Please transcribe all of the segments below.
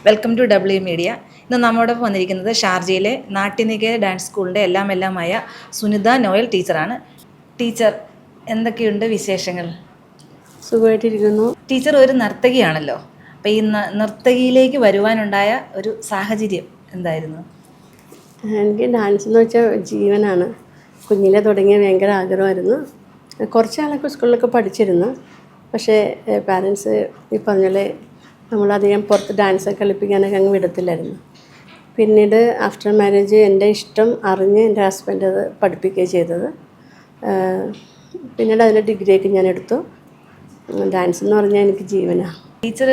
Welcome to W media. ഇന്ന് നമ്മോടൊപ്പം വന്നിരിക്കുന്നത് ഷാർജയിലെ നാട്യനികേത ഡാൻസ് സ്കൂളിൻ്റെ എല്ലാമായ സുനിത നോയൽ ടീച്ചറാണ്. ടീച്ചർ, എന്തൊക്കെയുണ്ട് വിശേഷങ്ങൾ? സുഖമായിട്ടിരിക്കുന്നു. ടീച്ചർ ഒരു നർത്തകിയാണല്ലോ. അപ്പോൾ ഈ നർത്തകിയിലേക്ക് വരുവാനുണ്ടായ ഒരു സാഹചര്യം എന്തായിരുന്നു? എനിക്ക് ഡാൻസ് എന്ന് വെച്ചാൽ ജീവനാണ്. കുഞ്ഞിലെ തുടങ്ങിയ ഭയങ്കര ആഗ്രഹമായിരുന്നു. കുറച്ച് നാളൊക്കെ സ്കൂളിലൊക്കെ പഠിച്ചിരുന്നു. പക്ഷേ പാരൻസ് ഈ പറഞ്ഞ പോലെ നമ്മളധികം പുറത്ത് ഡാൻസൊക്കെ കളിപ്പിക്കാനൊക്കെ അങ്ങ് വിടത്തില്ലായിരുന്നു. പിന്നീട് ആഫ്റ്റർ മാരേജ് എൻ്റെ ഇഷ്ടം അറിഞ്ഞ് എൻ്റെ ഹസ്ബൻഡ് അത് പഠിപ്പിക്കുകയും ചെയ്തത്. പിന്നീട് അതിൻ്റെ ഡിഗ്രിയൊക്കെ ഞാൻ എടുത്തു. ഡാൻസ് എന്ന് പറഞ്ഞാൽ എനിക്ക് ജീവനാണ്. ടീച്ചർ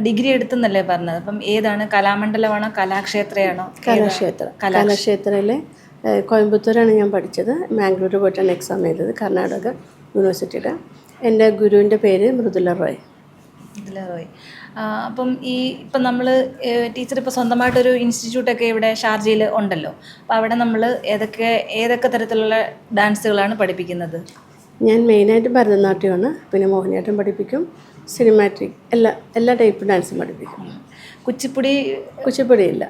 ഡിഗ്രി എടുത്തെന്നല്ലേ പറഞ്ഞത്? അപ്പം ഏതാണ്? കലാമണ്ഡലമാണോ കലാക്ഷേത്രയാണോ? കലാക്ഷേത്രയിലെ കോയമ്പത്തൂരാണ് ഞാൻ പഠിച്ചത്. മാംഗ്ലൂർ പോയിട്ടാണ് എക്സാം ചെയ്തത്, കർണാടക യൂണിവേഴ്സിറ്റിയുടെ. എൻ്റെ ഗുരുവിൻ്റെ പേര് മൃദുല റോയ്. അപ്പം ഇപ്പം നമ്മൾ ടീച്ചർ ഇപ്പോൾ സ്വന്തമായിട്ടൊരു ഇൻസ്റ്റിറ്റ്യൂട്ടൊക്കെ ഇവിടെ ഷാർജയിൽ ഉണ്ടല്ലോ. അപ്പോൾ അവിടെ നമ്മൾ ഏതൊക്കെ തരത്തിലുള്ള ഡാൻസുകളാണ് പഠിപ്പിക്കുന്നത്? ഞാൻ മെയിനായിട്ട് ഭരതനാട്യമാണ്. പിന്നെ മോഹിനിയാട്ടം പഠിപ്പിക്കും, സിനിമാറ്റിക് എല്ലാ ടൈപ്പ് ഡാൻസും പഠിപ്പിക്കും. കുച്ചിപ്പുടി ഇല്ല.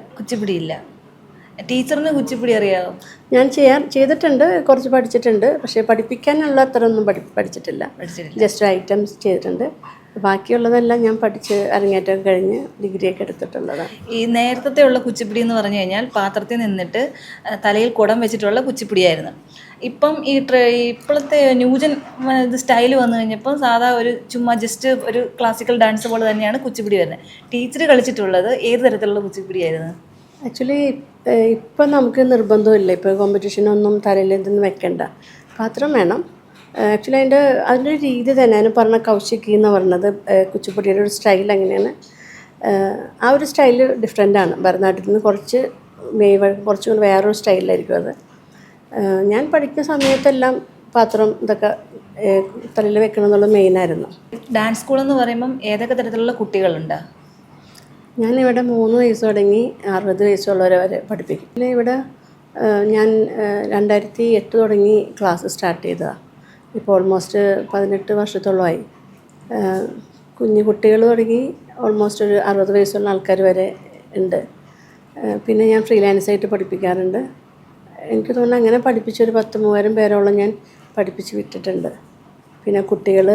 ടീച്ചറിന് കുച്ചിപ്പുടി അറിയാമോ? ഞാൻ ചെയ്തിട്ടുണ്ട്, കുറച്ച് പഠിച്ചിട്ടുണ്ട്. പക്ഷേ പഠിപ്പിക്കാനുള്ള അത്ര ഒന്നും പഠിച്ചിട്ടില്ല. ജസ്റ്റ് ഐറ്റംസ് ചെയ്തിട്ടുണ്ട്. ബാക്കിയുള്ളതെല്ലാം ഞാൻ പഠിച്ച് അരങ്ങേറ്റം കഴിഞ്ഞ് ഡിഗ്രിയൊക്കെ എടുത്തിട്ടുള്ളതാണ്. ഈ നേരത്തെ ഉള്ള കുച്ചിപ്പുടി എന്ന് പറഞ്ഞു കഴിഞ്ഞാൽ പാത്രത്തിൽ നിന്നിട്ട് തലയിൽ കുടം വെച്ചിട്ടുള്ള കുച്ചിപ്പുടിയായിരുന്നു. ഇപ്പം ഇപ്പോഴത്തെ ന്യൂജൻ സ്റ്റൈൽ വന്നു കഴിഞ്ഞപ്പോൾ സാധാ ഒരു ചുമ്മാ ജസ്റ്റ് ഒരു ക്ലാസിക്കൽ ഡാൻസ് പോലെ തന്നെയാണ് കുച്ചിപ്പുടി വരുന്നത്. ടീച്ചർ കളിച്ചിട്ടുള്ളത് ഏത് തരത്തിലുള്ള കുച്ചിപ്പുടിയായിരുന്നു? ആക്ച്വലി ഇപ്പം നമുക്ക് നിർബന്ധമില്ല. ഇപ്പോൾ കോമ്പറ്റീഷനൊന്നും തലയിൽ ഇതൊന്നും വെക്കണ്ട, പാത്രം വേണം. ആക്ച്വലി അതിൻ്റെ ഒരു രീതി തന്നെ, അതിന് പറഞ്ഞ കൗശികി എന്ന് പറഞ്ഞത് കുച്ചിപ്പുടിയുടെ ഒരു സ്റ്റൈൽ അങ്ങനെയാണ്. ആ ഒരു സ്റ്റൈൽ ഡിഫറെൻ്റാണ്. ഭരതനാട്യത്തിൽ നിന്ന് കുറച്ചുകൂടി വേറൊരു സ്റ്റൈലിലായിരിക്കും അത്. ഞാൻ പഠിക്കുന്ന സമയത്തെല്ലാം പാത്രം ഇതൊക്കെ തലയിൽ വെക്കണം എന്നുള്ളത് മെയിനായിരുന്നു. ഡാൻസ് സ്കൂൾ എന്ന് പറയുമ്പം ഏതൊക്കെ തരത്തിലുള്ള കുട്ടികളുണ്ട്? ഞാനിവിടെ 3 വയസ്സ് തുടങ്ങി 60 വയസ്സുള്ളവരെ വരെ പഠിപ്പിക്കും. പിന്നെ ഇവിടെ ഞാൻ 2008 തുടങ്ങി ക്ലാസ് സ്റ്റാർട്ട് ചെയ്തതാണ്. ഇപ്പോൾ ഓൾമോസ്റ്റ് 18 വർഷത്തോളമായി. കുഞ്ഞു കുട്ടികൾ തുടങ്ങി ഓൾമോസ്റ്റ് ഒരു 60 വയസ്സുള്ള ആൾക്കാർ വരെ ഉണ്ട്. പിന്നെ ഞാൻ ഫ്രീലാൻസായിട്ട് പഠിപ്പിക്കാറുണ്ട്. എനിക്ക് തോന്നുന്നു അങ്ങനെ പഠിപ്പിച്ചൊരു 10,000 പേരോളം ഞാൻ പഠിപ്പിച്ച് വിട്ടിട്ടുണ്ട്. പിന്നെ കുട്ടികൾ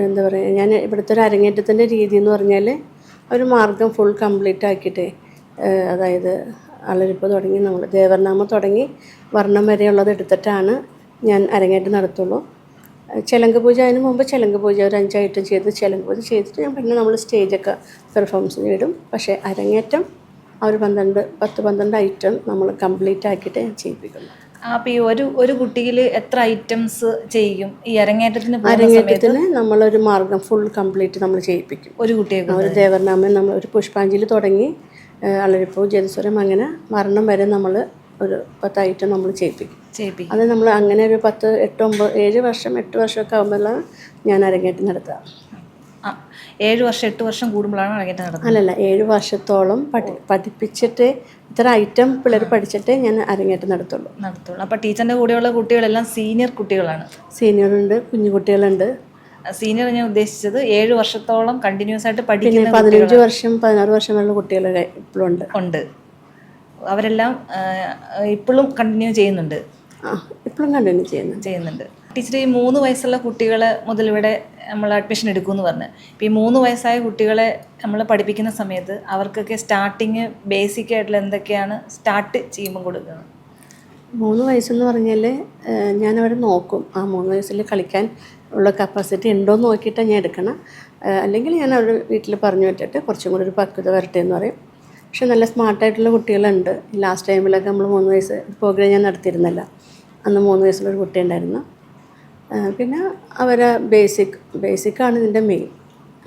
എന്താ പറയുക, ഞാൻ ഇവിടുത്തെ ഒരു അരങ്ങേറ്റത്തിൻ്റെ രീതി എന്ന് പറഞ്ഞാൽ ഒരു മാർഗം ഫുൾ കംപ്ലീറ്റ് ആക്കിയിട്ട്, അതായത് അളരിപ്പ് തുടങ്ങി നമ്മൾ ദേവർനാമം തുടങ്ങി വർണ്ണം വരെയുള്ളത് എടുത്തിട്ടാണ് ഞാൻ അരങ്ങേറ്റം നടത്തുള്ളൂ. ചെലങ്ക പൂജ, അതിന് മുമ്പ് ചെലങ്ക പൂജ ഒരു 5 ഐറ്റം ചെയ്ത് ചെലങ്ക പൂജ ചെയ്തിട്ട് ഞാൻ പിന്നെ നമ്മൾ സ്റ്റേജൊക്കെ പെർഫോമൻസിന് ഇടും. പക്ഷേ അരങ്ങേറ്റം ആ ഒരു 10-12 ഐറ്റം നമ്മൾ കംപ്ലീറ്റ് ആക്കിയിട്ട് ഞാൻ ചെയ്യിപ്പിക്കുന്നു. അപ്പോൾ ഈ ഒരു കുട്ടിയിൽ എത്ര ഐറ്റംസ് ചെയ്യും ഈ അരങ്ങേറ്റത്തിന്? നമ്മളൊരു മാർഗം ഫുൾ കംപ്ലീറ്റ് നമ്മൾ ചെയ്യിപ്പിക്കും. ഒരു ദേവർനാമം നമ്മൾ ഒരു പുഷ്പാഞ്ജലി തുടങ്ങി അളരിപ്പൂ, ജലസ്വരം, അങ്ങനെ മരണം വരെ നമ്മൾ ഒരു 10 ഐറ്റം നമ്മൾ ചെയ്യിപ്പിക്കും. അത് നമ്മൾ അങ്ങനെ ഒരു 10, 8, 9, 7 വർഷം 8 വർഷമൊക്കെ ആകുമ്പോഴാണ് ഞാൻ അരങ്ങേറ്റം നടത്തുക. 7 വർഷം 8 വർഷം കൂടുമ്പോഴാണ് അരങ്ങേറ്റം നടത്തുന്നത്? അല്ലല്ല, 7 വർഷത്തോളം പഠിപ്പിച്ചിട്ട് ഇത്ര ഐറ്റം പിള്ളേർ പഠിച്ചിട്ടേ ഞാൻ അരങ്ങേറ്റം നടത്തുള്ളൂ. അപ്പോൾ ടീച്ചറിൻ്റെ കൂടെയുള്ള കുട്ടികളെല്ലാം സീനിയർ കുട്ടികളാണ്? സീനിയറുണ്ട്, കുഞ്ഞു കുട്ടികളുണ്ട്. സീനിയർ ഞാൻ ഉദ്ദേശിച്ചത് 7 വർഷത്തോളം കണ്ടിന്യൂസ് ആയിട്ട് പഠിക്കുന്ന 15 വർഷം 16 വർഷം വരെയുള്ള കുട്ടികൾ ഇപ്പോഴും ഉണ്ട്. അവരെല്ലാം ഇപ്പോഴും കണ്ടിന്യൂ ചെയ്യുന്നുണ്ട്? ഇപ്പോഴും കണ്ടിന്യൂ ചെയ്യുന്നുണ്ട്. ടീച്ചർ, ഈ 3 വയസ്സുള്ള കുട്ടികളെ മുതൽ ഇവിടെ നമ്മൾ അഡ്മിഷൻ എടുക്കുമെന്ന് പറഞ്ഞു. ഇപ്പോൾ ഈ 3 വയസ്സായ കുട്ടികളെ നമ്മൾ പഠിപ്പിക്കുന്ന സമയത്ത് അവർക്കൊക്കെ സ്റ്റാർട്ടിങ് ബേസിക് ആയിട്ടുള്ള എന്തൊക്കെയാണ് സ്റ്റാർട്ട് ചെയ്യുമ്പോൾ കൊടുക്കുന്നത്? 3 വയസ്സെന്ന് പറഞ്ഞാൽ ഞാനവിടെ നോക്കും, ആ 3 വയസ്സിൽ കളിക്കാൻ ഉള്ള കപ്പാസിറ്റി ഉണ്ടോയെന്ന് നോക്കിയിട്ടാണ് ഞാൻ എടുക്കണം. അല്ലെങ്കിൽ ഞാൻ അവിടെ വീട്ടിൽ പറഞ്ഞു വിട്ടിട്ട് കുറച്ചും കൂടി ഒരു പക്വത വരട്ടെ എന്ന് പറയും. പക്ഷെ നല്ല സ്മാർട്ടായിട്ടുള്ള കുട്ടികളുണ്ട്. ലാസ്റ്റ് ടൈമിലൊക്കെ നമ്മൾ 3 വയസ്സ് പ്രോഗ്രാം ഞാൻ നടത്തിയിരുന്നില്ല. അന്ന് 3 വയസ്സുള്ളൊരു കുട്ടി ഉണ്ടായിരുന്നു. പിന്നെ അവരെ ബേസിക്കാണ് ഇതിൻ്റെ മെയിൻ.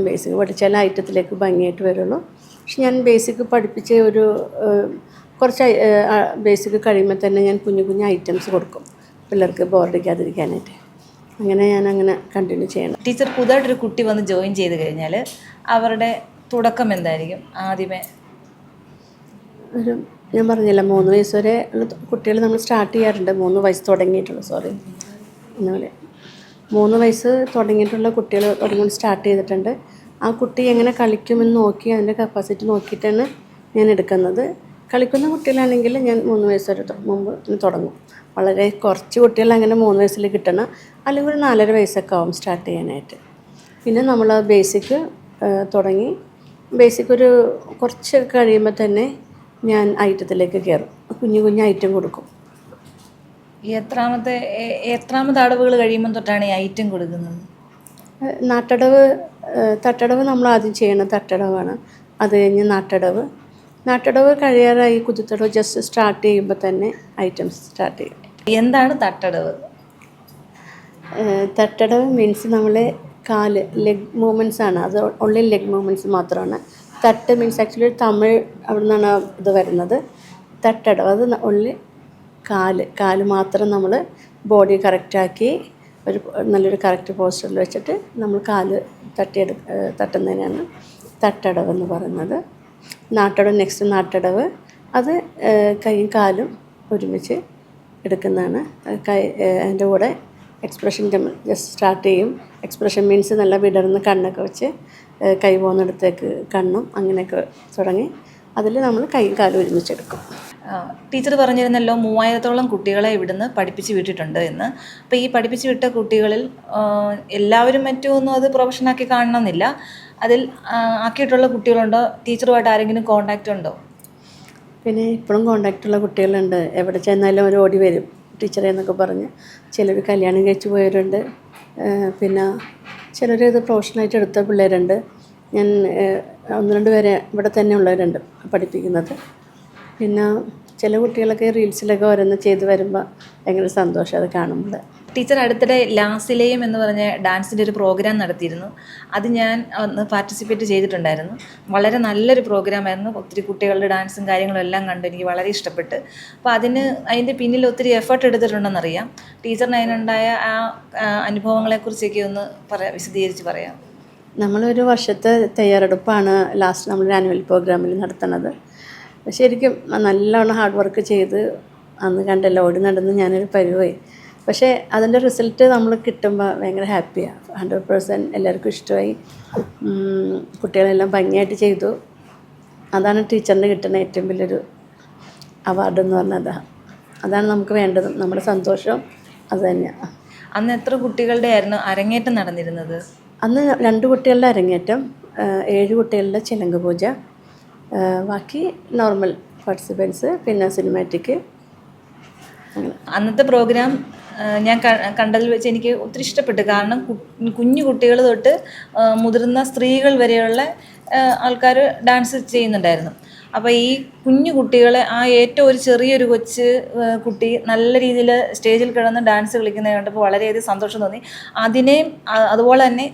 ബേസിക് പഠിച്ചാൽ ഐറ്റത്തിലേക്ക് ഭംഗിയായിട്ട് വരുള്ളൂ. പക്ഷെ ഞാൻ ബേസിക് പഠിപ്പിച്ച് ഒരു കുറച്ച് ബേസിക് കഴിയുമ്പോൾ തന്നെ ഞാൻ കുഞ്ഞു ഐറ്റംസ് കൊടുക്കും പിള്ളേർക്ക് ബോറടിക്കാതിരിക്കാനായിട്ട്. അങ്ങനെ കണ്ടിന്യൂ ചെയ്യണം. ടീച്ചർ, പുതുതായിട്ടൊരു കുട്ടി വന്ന് ജോയിൻ ചെയ്ത് കഴിഞ്ഞാൽ അവരുടെ തുടക്കം എന്തായിരിക്കും? ആദ്യമേ ഞാൻ പറഞ്ഞില്ല, 3 വയസ്സ് വരെ ഉള്ള കുട്ടികൾ നമ്മൾ സ്റ്റാർട്ട് ചെയ്യാറുണ്ട്. 3 വയസ്സ് തുടങ്ങിയിട്ടുള്ള 3 വയസ്സ് തുടങ്ങിയിട്ടുള്ള കുട്ടികൾ സ്റ്റാർട്ട് ചെയ്തിട്ടുണ്ട്. ആ കുട്ടി എങ്ങനെ കളിക്കുമെന്ന് നോക്കി അതിൻ്റെ കപ്പാസിറ്റി നോക്കിയിട്ടാണ് ഞാൻ എടുക്കുന്നത്. കളിക്കുന്ന കുട്ടികളാണെങ്കിൽ ഞാൻ 3 വയസ്സ് വരെ മുമ്പ് തുടങ്ങും. വളരെ കുറച്ച് കുട്ടികൾ അങ്ങനെ 3 വയസ്സിൽ കിട്ടണം, അല്ലെങ്കിൽ ഒരു 4.5 വയസ്സൊക്കെ ആവും സ്റ്റാർട്ട് ചെയ്യാനായിട്ട്. പിന്നെ നമ്മൾ ബേസിക് തുടങ്ങി ബേസിക് ഒരു കുറച്ച് കഴിയുമ്പോൾ തന്നെ ഞാൻ ഐറ്റത്തിലേക്ക് കയറും. കുഞ്ഞു കുഞ്ഞു ഐറ്റം കൊടുക്കും. ഈ എത്രാമത്തെ അടവുകൾ കഴിയുമ്പോൾ തൊട്ടാണ് ഈ ഐറ്റം കൊടുക്കുന്നത്? നാട്ടടവ്, തട്ടടവ് നമ്മൾ ആദ്യം ചെയ്യണം. തട്ടടവാണ്. അത് കഴിഞ്ഞ് നാട്ടടവ് കഴിയാറായി. കുതിത്തടവ് ജസ്റ്റ് സ്റ്റാർട്ട് ചെയ്യുമ്പോൾ തന്നെ ഐറ്റംസ് സ്റ്റാർട്ട് ചെയ്യും. എന്താണ് തട്ടടവ്? തട്ടടവ് മീൻസ് നമ്മൾ കാല് ലെഗ് മൂവ്മെൻറ്റ്സ് ആണ്. അത് ഓൺലി ലെഗ് മൂവ്മെൻറ്റ്സ് മാത്രമാണ്. തട്ട് മീൻസ് ആക്ച്വലി തമിഴ് അവിടെ നിന്നാണ് ഇത് വരുന്നത്. തട്ടടവ് അത് ഓൺലി കാല് മാത്രം നമ്മൾ ബോഡി കറക്റ്റാക്കി ഒരു നല്ലൊരു കറക്റ്റ് പോസ്റ്ററിൽ വെച്ചിട്ട് നമ്മൾ കാല് തട്ടുന്നതിനാണ് തട്ടടവെന്ന് പറയുന്നത്. നാട്ടടവ് അത് കൈയും കാലും ഒരുമിച്ച് എടുക്കുന്നതാണ്. അതിൻ്റെ കൂടെ എക്സ്പ്രഷൻ ജസ്റ്റ് സ്റ്റാർട്ട് ചെയ്യും. എക്സ്പ്രഷൻ മീൻസ് നല്ല വിടർന്ന് കണ്ണൊക്കെ വെച്ച് കൈ പോകുന്നിടത്തേക്ക് കണ്ണും അങ്ങനെയൊക്കെ തുടങ്ങി അതിൽ നമ്മൾ കൈയും കാലും ഒരുമിച്ചെടുക്കും. ടീച്ചർ പറഞ്ഞിരുന്നല്ലോ 3000-ഓളം കുട്ടികളെ ഇവിടുന്ന് പഠിപ്പിച്ച് വിട്ടിട്ടുണ്ട് എന്ന്. അപ്പോൾ ഈ പഠിപ്പിച്ച് വിട്ട കുട്ടികളിൽ എല്ലാവരും മറ്റുമൊന്നും അത് പ്രൊഫഷനാക്കി കാണണമെന്നില്ല. അതിൽ ആക്കിയിട്ടുള്ള കുട്ടികളുണ്ടോ? ടീച്ചറുമായിട്ട് ആരെങ്കിലും കോണ്ടാക്റ്റ് ഉണ്ടോ? പിന്നെ ഇപ്പോഴും കോണ്ടാക്റ്റുള്ള കുട്ടികളുണ്ട്. എവിടെ ചെന്നാലും അവർ ഓടി വരും ടീച്ചറെ എന്നൊക്കെ പറഞ്ഞ്. ചിലർ കല്യാണം കഴിച്ച് പോയവരുണ്ട്. പിന്നെ ചിലർ ഇത് പ്രൊഫഷനായിട്ട് എടുത്ത പിള്ളേരുണ്ട്. ഞാൻ 1-2 പേരെ ഇവിടെ തന്നെ ഉള്ളവരുണ്ട് പഠിപ്പിക്കുന്നത്. പിന്നെ ചില കുട്ടികളൊക്കെ റീൽസിലൊക്കെ ഓരോന്ന് ചെയ്ത് വരുമ്പോൾ ഭയങ്കര സന്തോഷം അത് കാണുമ്പോൾ. ടീച്ചർ അടുത്തിടെ ലാസിലെയും എന്ന് പറഞ്ഞ ഡാൻസിൻ്റെ ഒരു പ്രോഗ്രാം നടത്തിയിരുന്നു. അത് ഞാൻ ഒന്ന് പാർട്ടിസിപ്പേറ്റ് ചെയ്തിട്ടുണ്ടായിരുന്നു. വളരെ നല്ലൊരു പ്രോഗ്രാമായിരുന്നു. ഒത്തിരി കുട്ടികളുടെ ഡാൻസും കാര്യങ്ങളും എല്ലാം കണ്ട് എനിക്ക് വളരെ ഇഷ്ടപ്പെട്ട്. അപ്പോൾ അതിൻ്റെ പിന്നിൽ ഒത്തിരി എഫേർട്ട് എടുത്തിട്ടുണ്ടെന്നറിയാം. ടീച്ചറിന് അതിനുണ്ടായ ആ അനുഭവങ്ങളെക്കുറിച്ചൊക്കെ ഒന്ന് വിശദീകരിച്ച് പറയാം. നമ്മളൊരു വർഷത്തെ തയ്യാറെടുപ്പാണ് ലാസ്റ്റ് നമ്മൾ ആനുവൽ പ്രോഗ്രാമിൽ നടത്തുന്നത്. ശരിക്കും നല്ലോണം ഹാർഡ് വർക്ക് ചെയ്ത് അന്ന് കണ്ടല്ലോ ഓടി നടന്ന് ഞാനൊരു പരിവായി. പക്ഷേ അതിൻ്റെ റിസൾട്ട് നമ്മൾ കിട്ടുമ്പോൾ ഭയങ്കര ഹാപ്പിയാണ്. 100% എല്ലാവർക്കും ഇഷ്ടമായി. കുട്ടികളെല്ലാം ഭംഗിയായിട്ട് ചെയ്തു. അതാണ് ടീച്ചറിന് കിട്ടുന്ന ഏറ്റവും വലിയൊരു അവാർഡെന്ന് പറഞ്ഞത്. അതാണ് നമുക്ക് വേണ്ടത്. നമ്മുടെ സന്തോഷം അത് തന്നെയാണ്. അന്ന് എത്ര കുട്ടികളുടെ ആയിരുന്നു അരങ്ങേറ്റം നടന്നിരുന്നത്? അന്ന് 2 കുട്ടികളുടെ അരങ്ങേറ്റം, 7 കുട്ടികളുടെ ചിലങ്ക പൂജ, ബാക്കി നോർമൽ പാർട്ടിസിപ്പൻസ്, പിന്നെ സിനിമാറ്റിക്. അന്നത്തെ പ്രോഗ്രാം ഞാൻ കണ്ടതിൽ വെച്ച് എനിക്ക് ഒത്തിരി ഇഷ്ടപ്പെട്ടു. കാരണം കുഞ്ഞു കുട്ടികൾ തൊട്ട് മുതിർന്ന സ്ത്രീകൾ വരെയുള്ള ആൾക്കാർ ഡാൻസ് ചെയ്യുന്നുണ്ടായിരുന്നു. അപ്പോൾ ഈ കുഞ്ഞു കുട്ടികളെ ഏറ്റവും ഒരു ചെറിയൊരു കുട്ടി നല്ല രീതിയിൽ സ്റ്റേജിൽ കിടന്ന് ഡാൻസ് കളിക്കുന്നത് കണ്ടപ്പോൾ വളരെയധികം സന്തോഷം തോന്നി. അതിനെയും അതുപോലെ തന്നെ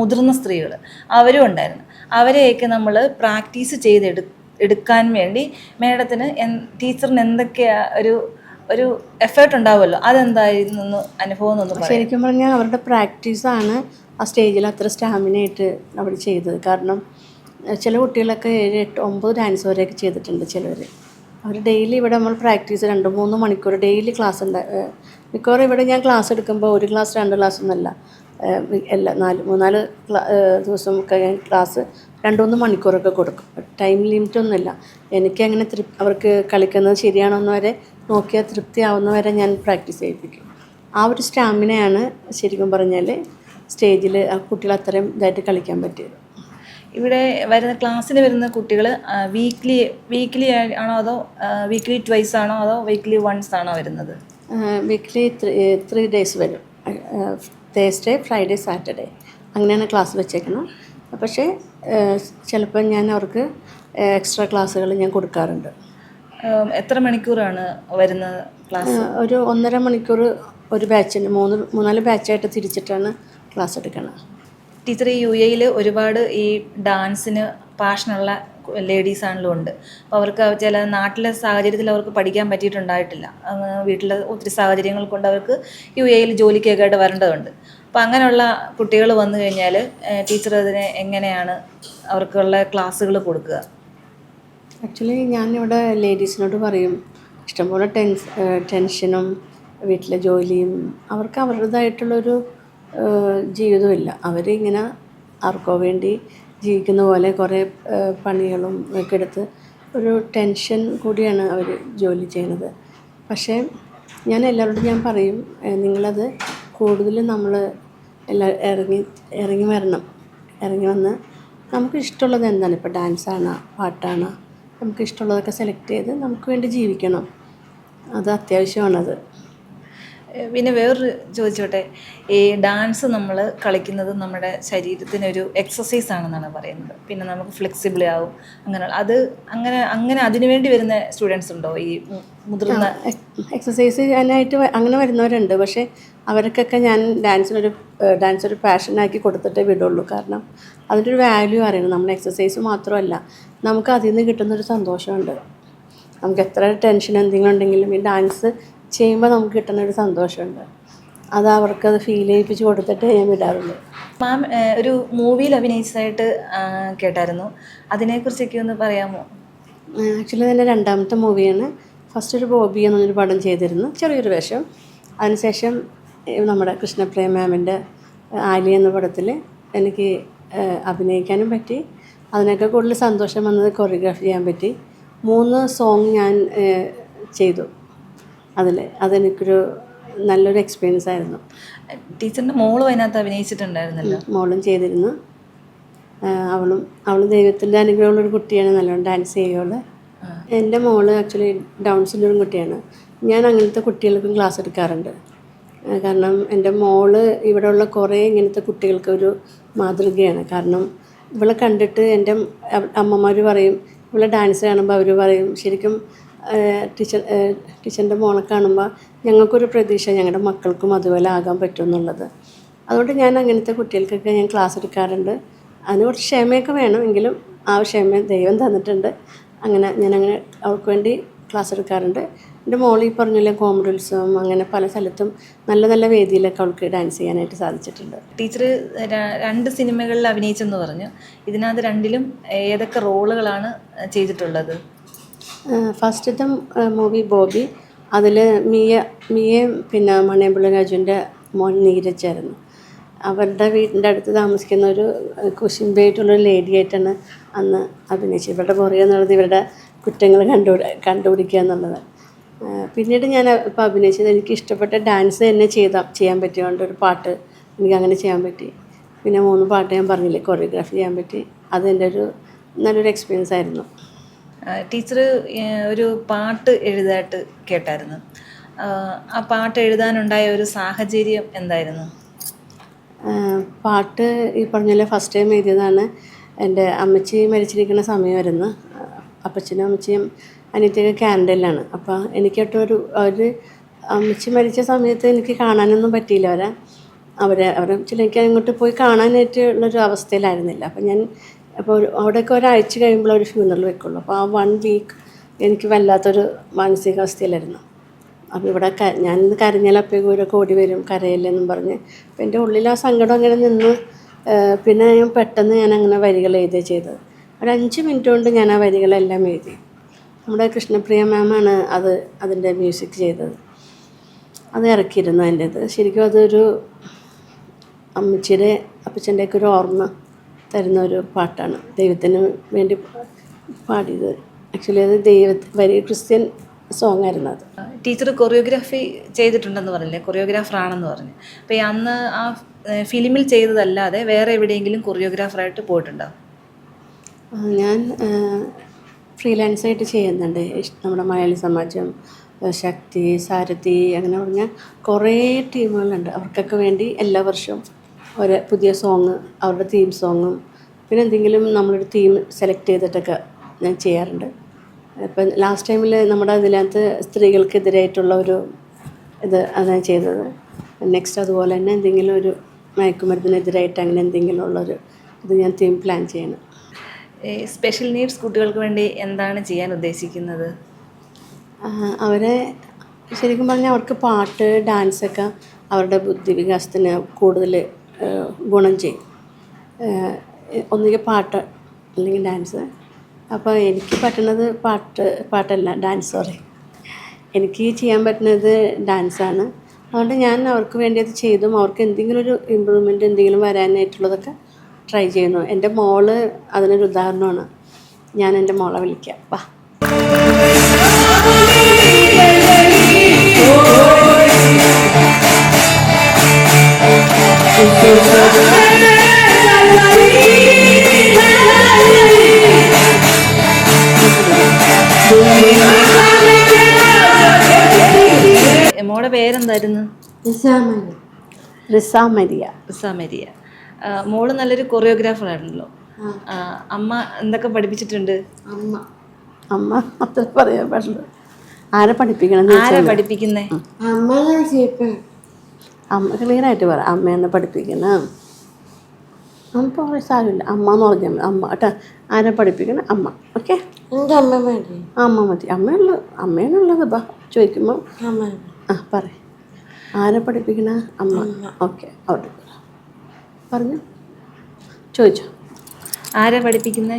മുതിർന്ന സ്ത്രീകൾ അവരും ഉണ്ടായിരുന്നു. അവരെയൊക്കെ നമ്മൾ പ്രാക്ടീസ് എടുക്കാൻ വേണ്ടി മേഡത്തിന് ടീച്ചറിന് എന്തൊക്കെയാണ് ഒരു എഫേർട്ട് ഉണ്ടാവുമല്ലോ, അതെന്തായിരുന്നു അനുഭവം എന്നൊന്ന് പറയാം. ശരിക്കും പറഞ്ഞാൽ അവരുടെ പ്രാക്ടീസാണ് ആ സ്റ്റേജിൽ അത്ര സ്റ്റാമിനയായിട്ട് അവർ ചെയ്തത്. കാരണം ചില കുട്ടികളൊക്കെ 7, 8, 9 ഡാൻസ് വരെയൊക്കെ ചെയ്തിട്ടുണ്ട് ചിലവർ. അവർ ഡെയിലി ഇവിടെ നമ്മൾ പ്രാക്ടീസ് 2-3 മണിക്കൂർ ഡെയിലി ക്ലാസ് ഉണ്ട്. മിക്കവാറും ഇവിടെ ഞാൻ ക്ലാസ് എടുക്കുമ്പോൾ 1 ക്ലാസ് 2 ക്ലാസ് ഒന്നല്ല, എല്ലാ 3-4 ദിവസം ഒക്കെ ഞാൻ ക്ലാസ് 2-3 മണിക്കൂറൊക്കെ കൊടുക്കും. ടൈം ലിമിറ്റൊന്നുമില്ല. എനിക്കങ്ങനെ അവർക്ക് കളിക്കുന്നത് ശരിയാണോന്ന് വരെ നോക്കിയാൽ തൃപ്തിയാവുന്നവരെ ഞാൻ പ്രാക്ടീസ് ചെയ്യിപ്പിക്കും. ആ ഒരു സ്റ്റാമിനയാണ് ശരിക്കും പറഞ്ഞാൽ സ്റ്റേജിൽ ആ കുട്ടികൾ അത്രയും ഇതായിട്ട് കളിക്കാൻ പറ്റിയത്. ഇവിടെ ക്ലാസ്സിന് വരുന്ന കുട്ടികൾ വീക്ക്ലി ആണോ അതോ വീക്ക്ലി ട്വൈസ് ആണോ അതോ വീക്ക്ലി വൺസ് ആണോ വരുന്നത്? വീക്ക്ലി 3 ഡേയ്സ് വരും. തേഴ്സ്ഡേ, ഫ്രൈഡേ, സാറ്റർഡേ അങ്ങനെയാണ് ക്ലാസ് വെച്ചേക്കുന്നത്. പക്ഷേ ചിലപ്പോൾ ഞാൻ അവർക്ക് എക്സ്ട്രാ ക്ലാസ്സുകൾ ഞാൻ കൊടുക്കാറുണ്ട്. എത്ര മണിക്കൂറാണ് വരുന്ന ക്ലാസ്? ഒരു 1.5 മണിക്കൂർ ഒരു ബാച്ചിന് 3-4 ബാച്ചായിട്ട് തിരിച്ചിട്ടാണ് ക്ലാസ് എടുക്കുന്നത്. ടീച്ചർ ഈ UAE ഒരുപാട് ഈ ഡാൻസിന് പാഷനുള്ള ലേഡീസാണെങ്കിലും ഉണ്ട്. അപ്പോൾ അവർക്ക് ചില നാട്ടിലെ സാഹചര്യത്തിൽ അവർക്ക് പഠിക്കാൻ പറ്റിയിട്ടുണ്ടായിട്ടില്ല. വീട്ടിലെ ഒത്തിരി സാഹചര്യങ്ങൾ കൊണ്ട് അവർക്ക് UAE ജോലിക്കൊക്കെ ആയിട്ട് വരേണ്ടതുണ്ട്. അപ്പോൾ അങ്ങനെയുള്ള കുട്ടികൾ വന്നു കഴിഞ്ഞാൽ ടീച്ചർ അതിനെ എങ്ങനെയാണ് അവർക്കുള്ള ക്ലാസ്സുകൾ കൊടുക്കുക? ആക്ച്വലി ഞാനിവിടെ ലേഡീസിനോട് പറയും, ഇഷ്ടംപോലെ ടെൻഷനും വീട്ടിലെ ജോലിയും, അവർക്ക് അവരുടേതായിട്ടുള്ളൊരു ജീവിതമില്ല. അവരിങ്ങനെ ആർക്കോ വേണ്ടി ജീവിക്കുന്ന പോലെ കുറേ പണികളും ഒക്കെ എടുത്ത് ഒരു ടെൻഷൻ കൂടിയാണ് അവർ ജോലി ചെയ്യുന്നത്. പക്ഷേ ഞാൻ എല്ലാവരോടും ഞാൻ പറയും, നിങ്ങളത് കൂടുതലും നമ്മൾ ഇറങ്ങി വരണം. ഇറങ്ങി വന്ന് നമുക്ക് ഇഷ്ടമുള്ളത് എന്താണ്, ഇപ്പോൾ ഡാൻസാണോ പാട്ടാണോ, നമുക്ക് ഇഷ്ടമുള്ളതൊക്കെ സെലക്ട് ചെയ്ത് നമുക്ക് വേണ്ടി ജീവിക്കണം. അത് അത്യാവശ്യമാണത്. പിന്നെ വേറൊരു ചോദിച്ചോട്ടെ, ഈ ഡാൻസ് നമ്മൾ കളിക്കുന്നത് നമ്മുടെ ശരീരത്തിനൊരു എക്സസൈസ് ആണെന്നാണ് പറയുന്നത്. പിന്നെ നമുക്ക് ഫ്ലെക്സിബിൾ ആവും, അങ്ങനെ അതിനുവേണ്ടി വരുന്ന സ്റ്റുഡൻസ് ഉണ്ടോ? ഈ മുതിർന്ന എക്സസൈസ് ചെയ്യാനായിട്ട് അങ്ങനെ വരുന്നവരുണ്ട്. പക്ഷേ അവർക്കൊക്കെ ഞാൻ ഡാൻസ് ഒരു പാഷനാക്കി കൊടുത്തിട്ടേ വിടുള്ളൂ. കാരണം അതിൻ്റെ ഒരു വാല്യൂ അറിയണം. നമ്മൾ എക്സസൈസ് മാത്രമല്ല, നമുക്ക് അതിൽ നിന്ന് കിട്ടുന്നൊരു സന്തോഷമുണ്ട്. നമുക്ക് എത്ര ടെൻഷൻ എന്തെങ്കിലും ഉണ്ടെങ്കിലും ഈ ഡാൻസ് ചെയ്യുമ്പോൾ നമുക്ക് കിട്ടുന്ന ഒരു സന്തോഷമുണ്ട്. അത് അവർക്കത് ഫീൽ ചെയ്യിപ്പിച്ച് കൊടുത്തിട്ട് ഞാൻ വിടാറുള്ളൂ. മാം ഒരു മൂവിയിൽ അഭിനയിച്ചതായിട്ട് കേട്ടായിരുന്നു, അതിനെക്കുറിച്ചൊക്കെ ഒന്ന് പറയാമോ? ആക്ച്വലി എൻ്റെ രണ്ടാമത്തെ മൂവിയാണ്. ഫസ്റ്റ് ഒരു ബോബി എന്നൊരു പടം ചെയ്തിരുന്നു, ചെറിയൊരു വേഷം. അതിനുശേഷം നമ്മുടെ കൃഷ്ണപ്രിയ മാമിൻ്റെ ആലി എന്ന പടത്തിൽ എനിക്ക് അഭിനയിക്കാനും പറ്റി. അതിനൊക്കെ കൂടുതൽ സന്തോഷം വന്നത് കൊറിയോഗ്രാഫി ചെയ്യാൻ പറ്റി. 3 സോങ് ഞാൻ ചെയ്തു. അതെനിക്കൊരു നല്ലൊരു എക്സ്പീരിയൻസ് ആയിരുന്നു. ടീച്ചറിൻ്റെ മോളും അതിനകത്ത് അഭിനയിച്ചിട്ടുണ്ടായിരുന്നല്ലോ. മോളും ചെയ്തിരുന്നു. അവളും ദൈവത്തിൻ്റെ അനുഗ്രഹമുള്ളൊരു കുട്ടിയാണ്, നല്ലോണം ഡാൻസ് ചെയ്യുകയുള്ളു. എൻ്റെ മോള് ആക്ച്വലി ഡൗൺ സിൻഡ്രോം കുട്ടിയാണ്. ഞാൻ അങ്ങനത്തെ കുട്ടികൾക്കും ക്ലാസ് എടുക്കാറുണ്ട്. കാരണം എൻ്റെ മോള് ഇവിടെയുള്ള കുറേ ഇങ്ങനത്തെ കുട്ടികൾക്ക് ഒരു മാതൃകയാണ്. കാരണം ഇവളെ കണ്ടിട്ട് എൻ്റെ അമ്മമാർ പറയും, ഇവളെ ഡാൻസ് കാണുമ്പോൾ അവർ പറയും, ശരിക്കും ടീച്ചറിൻ്റെ മോളെ കാണുമ്പോൾ ഞങ്ങൾക്കൊരു പ്രതീക്ഷ ഞങ്ങളുടെ മക്കൾക്കും അതുപോലെ ആകാൻ പറ്റുമെന്നുള്ളത്. അതുകൊണ്ട് ഞാൻ അങ്ങനത്തെ കുട്ടികൾക്കൊക്കെ ഞാൻ ക്ലാസ് എടുക്കാറുണ്ട്. അതിന് കുറച്ച് ക്ഷമയൊക്കെ വേണമെങ്കിലും ആ ക്ഷമ ദൈവം തന്നിട്ടുണ്ട്. ഞാനങ്ങനെ അവൾക്ക് വേണ്ടി ക്ലാസ് എടുക്കാറുണ്ട്. എൻ്റെ മോൾ ഈ പറഞ്ഞ കോമഡി ഉത്സവം അങ്ങനെ പല സ്ഥലത്തും നല്ല നല്ല വേദിയിലൊക്കെ അവൾക്ക് ഡാൻസ് ചെയ്യാനായിട്ട് സാധിച്ചിട്ടുണ്ട്. ടീച്ചർ 2 സിനിമകളിൽ അഭിനയിച്ചെന്ന് പറഞ്ഞു. ഇതിനകത്ത് 2ലും ഏതൊക്കെ റോളുകളാണ് ചെയ്തിട്ടുള്ളത്? ഫസ്റ്റത്തെ മൂവി ബോബി, അതിൽ മിയയും പിന്നെ മണിയമ്പിള്ള രാജുവിൻ്റെ മോൻ നീരജായിരുന്നു. അവരുടെ വീടിൻ്റെ അടുത്ത് താമസിക്കുന്ന ഒരു കുശുമ്പായിട്ടുള്ളൊരു ലേഡിയായിട്ടാണ് അന്ന് അഭിനയിച്ചത്. ഇവരുടെ പുറകെ എന്നുള്ളത് ഇവരുടെ കുറ്റങ്ങൾ കണ്ടുപിടിക്കുക എന്നുള്ളത്. പിന്നീട് ഞാൻ ഇപ്പോൾ അഭിനയിച്ചത് എനിക്ക് ഇഷ്ടപ്പെട്ട ഡാൻസ് തന്നെ ചെയ്യാൻ പറ്റിയതുകൊണ്ട് ഒരു പാട്ട് എനിക്കങ്ങനെ ചെയ്യാൻ പറ്റി. പിന്നെ 3 പാട്ട് ഞാൻ പറഞ്ഞില്ലേ കൊറിയോഗ്രാഫി ചെയ്യാൻ പറ്റി. അതെൻ്റെ ഒരു നല്ലൊരു എക്സ്പീരിയൻസ് ആയിരുന്നു. ടീച്ചർ ഒരു പാട്ട് എഴുതായിട്ട് കേട്ടായിരുന്നു. ആ പാട്ട് എഴുതാനുണ്ടായ ഒരു സാഹചര്യം എന്തായിരുന്നു? പാട്ട് ഈ പറഞ്ഞ ഫസ്റ്റ് ടൈം എഴുതിയതാണ്. എൻ്റെ അമ്മച്ചി മരിച്ചിരിക്കുന്ന സമയമായിരുന്നു. അപ്പച്ചനും അമ്മച്ചിയും അനിയത്തിയൊക്കെ കാനഡയിലാണ്. അപ്പോൾ എനിക്കൊട്ട് ഒരു അമ്മച്ചി മരിച്ച സമയത്ത് എനിക്ക് കാണാനൊന്നും പറ്റിയില്ല അവരെ എനിക്ക് അങ്ങോട്ട് പോയി കാണാനായിട്ടുള്ളൊരു അവസ്ഥയിലായിരുന്നില്ല. അപ്പോൾ അവിടെയൊക്കെ ഒരാഴ്ച കഴിയുമ്പോൾ ഒരു ഫ്യൂണറൽ വെക്കുള്ളൂ. അപ്പോൾ ആ 1 വീക്ക് എനിക്ക് വല്ലാത്തൊരു മാനസികാവസ്ഥയിലായിരുന്നു. അപ്പോൾ ഇവിടെ ഞാൻ കരഞ്ഞാൽ അപ്പോഴേക്കും ഇവരൊക്കെ ഓടി വരും, കരയില്ലെന്നും പറഞ്ഞ്. അപ്പോൾ എൻ്റെ ഉള്ളിൽ ആ സങ്കടം അങ്ങനെ നിന്ന്. പിന്നെ ഞാൻ പെട്ടെന്ന് അങ്ങനെ വരികൾ എഴുതുക ചെയ്തത്. ഒരു 5 മിനിറ്റ് കൊണ്ട് ഞാൻ ആ വരികളെല്ലാം എഴുതി. നമ്മുടെ കൃഷ്ണപ്രിയ മാമാണ് അതിൻ്റെ മ്യൂസിക് ചെയ്തത്. അത് ഇറക്കിയിരുന്നു എൻ്റേത്. ശരിക്കും അതൊരു അമ്മച്ചിയുടെ അപ്പച്ചൻ്റെയൊക്കെ ഒരു ഓർമ്മ തരുന്ന ഒരു പാട്ടാണ്. ദൈവത്തിന് വേണ്ടി പാടിയത്. ആക്ച്വലി അത് ക്രിസ്ത്യൻ സോങ് ആയിരുന്നു. അത് ടീച്ചർ കൊറിയോഗ്രാഫി ചെയ്തിട്ടുണ്ടെന്ന് പറഞ്ഞില്ലേ, കൊറിയോഗ്രാഫറാണെന്ന് പറഞ്ഞു. അപ്പോൾ അന്ന് ആ ഫിലിമിൽ ചെയ്തതല്ലാതെ വേറെ എവിടെയെങ്കിലും കൊറിയോഗ്രാഫറായിട്ട് പോയിട്ടുണ്ടോ? ഞാൻ ഫ്രീലാൻസായിട്ട് ചെയ്യുന്നുണ്ട്. നമ്മുടെ മലയാളി സമാജം, ശക്തി, സാരഥി, അങ്ങനെ പറഞ്ഞാൽ കുറേ ടീമുകളുണ്ട്. അവർക്കൊക്കെ വേണ്ടി എല്ലാ വർഷവും ഒരു പുതിയ സോങ്, അവരുടെ തീം സോങ്ങും പിന്നെ എന്തെങ്കിലും നമ്മളൊരു തീം സെലക്ട് ചെയ്തിട്ടൊക്കെ ഞാൻ ചെയ്യാറുണ്ട്. ഇപ്പം ലാസ്റ്റ് ടൈമിൽ നമ്മുടെ അതിനകത്ത് സ്ത്രീകൾക്കെതിരായിട്ടുള്ള അതാണ് ചെയ്തത്. നെക്സ്റ്റ് അതുപോലെ തന്നെ എന്തെങ്കിലും ഒരു മയക്കുമരുന്നിനെതിരായിട്ട് അങ്ങനെ എന്തെങ്കിലും ഉള്ളൊരു ഞാൻ തീം പ്ലാൻ ചെയ്യണം. സ്പെഷ്യൽ നീഡ്സ് കുട്ടികൾക്ക് വേണ്ടി എന്താണ് ചെയ്യാൻ ഉദ്ദേശിക്കുന്നത്? അവരെ ശരിക്കും പറഞ്ഞാൽ അവർക്ക് പാട്ട്, ഡാൻസൊക്കെ അവരുടെ ബുദ്ധിവികാസത്തിന് കൂടുതൽ ഗുണം ചെയ്യും. ഒന്നുകിൽ പാട്ട് അല്ലെങ്കിൽ ഡാൻസ്. അപ്പോൾ എനിക്ക് പറ്റുന്നത് പാട്ടല്ല, ഡാൻസ്. എനിക്ക് ചെയ്യാൻ പറ്റുന്നത് ഡാൻസാണ്. അതുകൊണ്ട് ഞാൻ അവർക്ക് വേണ്ടി അത് ചെയ്തും അവർക്ക് എന്തെങ്കിലും ഒരു ഇമ്പ്രൂവ്മെൻറ്റ് എന്തെങ്കിലും വരാനായിട്ടുള്ളതൊക്കെ ട്രൈ ചെയ്യുന്നു. എൻ്റെ മോള് അതിനൊരു ഉദാഹരണമാണ്. ഞാൻ എൻ്റെ മോളെ വിളിക്കാം. വാ. മോളുടെ പേരെന്തായിരുന്നു? റിസ മരിയ. സമരിയ. മോള് നല്ലൊരു കൊറിയോഗ്രാഫർ ആണല്ലോ. അമ്മ എന്തൊക്കെ പഠിപ്പിച്ചിട്ടുണ്ട്? അമ്മ അത്ര പറയാൻ പാടില്ല. ആരെ പഠിപ്പിക്കണം? ആരാ പഠിപ്പിക്കുന്നേ? അമ്മ ക്ലിയറായിട്ട് പറ. അമ്മയെന്നെ പഠിപ്പിക്കുന്ന. നമുക്ക് കുറേ സാരമില്ല, അമ്മ എന്ന് പറഞ്ഞാൽ മതി. അമ്മ കേട്ടോ. ആരെ പഠിപ്പിക്കണം? അമ്മ. ഓക്കെ, അമ്മ മതി. അമ്മേനുള്ളത് ബാ ചോദിക്കുമ്പോൾ പറ. ആരെ പഠിപ്പിക്കണ? അമ്മ. ഓക്കെ, അവിടെ പറഞ്ഞു ചോദിച്ചോ. ആരാ പഠിപ്പിക്കുന്നേ?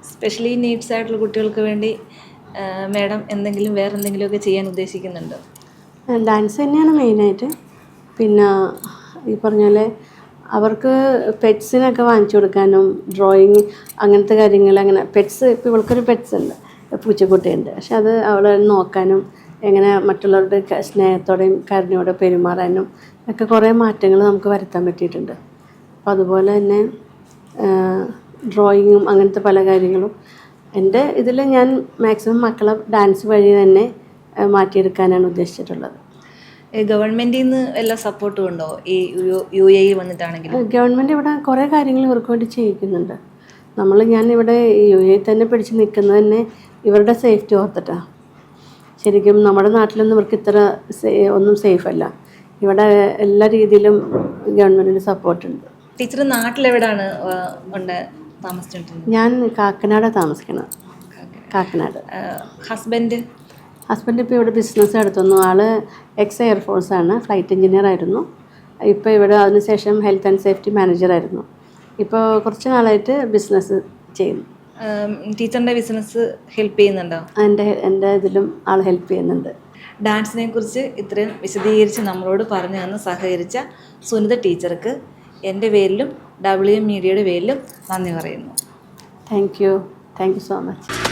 സ്പെഷ്യലി നീഡ്സ് ആയിട്ടുള്ള കുട്ടികൾക്ക് വേണ്ടി മാഡം വേറെ എന്തെങ്കിലുമൊക്കെ ചെയ്യാൻ ഉദ്ദേശിക്കുന്നുണ്ടോ? ഡാൻസ് തന്നെയാണ് മെയിനായിട്ട്. പിന്നെ ഈ പറഞ്ഞ പോലെ അവർക്ക് പെറ്റ്സിനൊക്കെ വാങ്ങിച്ചു കൊടുക്കാനും ഡ്രോയിങ് അങ്ങനത്തെ കാര്യങ്ങൾ. അങ്ങനെ പെറ്റ്സ്, ഇപ്പോൾ ഇവൾക്കൊരു പെറ്റ്സ് ഉണ്ട്, പൂച്ചക്കുട്ടിയുണ്ട്. പക്ഷെ അത് അവളെ നോക്കാനും എങ്ങനെ മറ്റുള്ളവരുടെ സ്നേഹത്തോടെയും കരുണയോടെ പെരുമാറാനും ഒക്കെ കുറേ മാറ്റങ്ങൾ നമുക്ക് വരുത്താൻ പറ്റിയിട്ടുണ്ട്. അപ്പോൾ അതുപോലെ തന്നെ ഡ്രോയിങ്ങും അങ്ങനത്തെ പല കാര്യങ്ങളും എൻ്റെ ഇതിൽ ഞാൻ മാക്സിമം മക്കളെ ഡാൻസ് വഴി തന്നെ മാറ്റിയെടുക്കാനാണ് ഉദ്ദേശിച്ചിട്ടുള്ളത്. ഗവൺമെൻറ്റിൽ നിന്ന് എല്ലാ സപ്പോർട്ടും ഉണ്ടോ ഈ യു എ വന്നിട്ടാണെങ്കിലും? ഗവൺമെൻറ് ഇവിടെ കുറേ കാര്യങ്ങൾ ഇവർക്ക് വേണ്ടി ചെയ്യിക്കുന്നുണ്ട്. ഞാൻ ഇവിടെ യു എ തന്നെ പിടിച്ച് നിൽക്കുന്നത് തന്നെ ഇവരുടെ സേഫ്റ്റി ഓർത്തിട്ടാണ്. ശരിക്കും നമ്മുടെ നാട്ടിലൊന്നും ഇവർക്ക് ഇത്ര ഒന്നും സേഫല്ല. ഇവിടെ എല്ലാ രീതിയിലും ഗവൺമെൻറ്റിന് സപ്പോർട്ടുണ്ട്. ടീച്ചർ നാട്ടിലെവിടാണ് താമസിച്ചിട്ടുണ്ട്? ഞാൻ കാക്കനാടാണ് താമസിക്കുന്നത്. കാക്കനാട്. ഹസ്ബൻഡ് ഇപ്പോൾ ഇവിടെ ബിസിനസ് നടത്തുന്നു. ആൾ എക്സ് എയർഫോഴ്സാണ്, ഫ്ലൈറ്റ് എഞ്ചിനീയർ ആയിരുന്നു. ഇപ്പോൾ ഇവിടെ അതിനുശേഷം ഹെൽത്ത് ആൻഡ് സേഫ്റ്റി മാനേജറായിരുന്നു. ഇപ്പോൾ കുറച്ച് നാളായിട്ട് ബിസിനസ് ചെയ്യുന്നു. ടീച്ചറിൻ്റെ ബിസിനസ് ഹെൽപ്പ് ചെയ്യുന്നുണ്ടോ? എൻ്റെ ഇതിലും ആൾ ഹെൽപ്പ് ചെയ്യുന്നുണ്ട്. ഡാൻസിനെ കുറിച്ച് ഇത്രയും വിശദീകരിച്ച് നമ്മളോട് പറഞ്ഞു തന്ന് സഹകരിച്ച സുനിത ടീച്ചർക്ക് എൻ്റെ പേരിലും WM മീഡിയയുടെ പേരിലും നന്ദി പറയുന്നു. Thank you so much.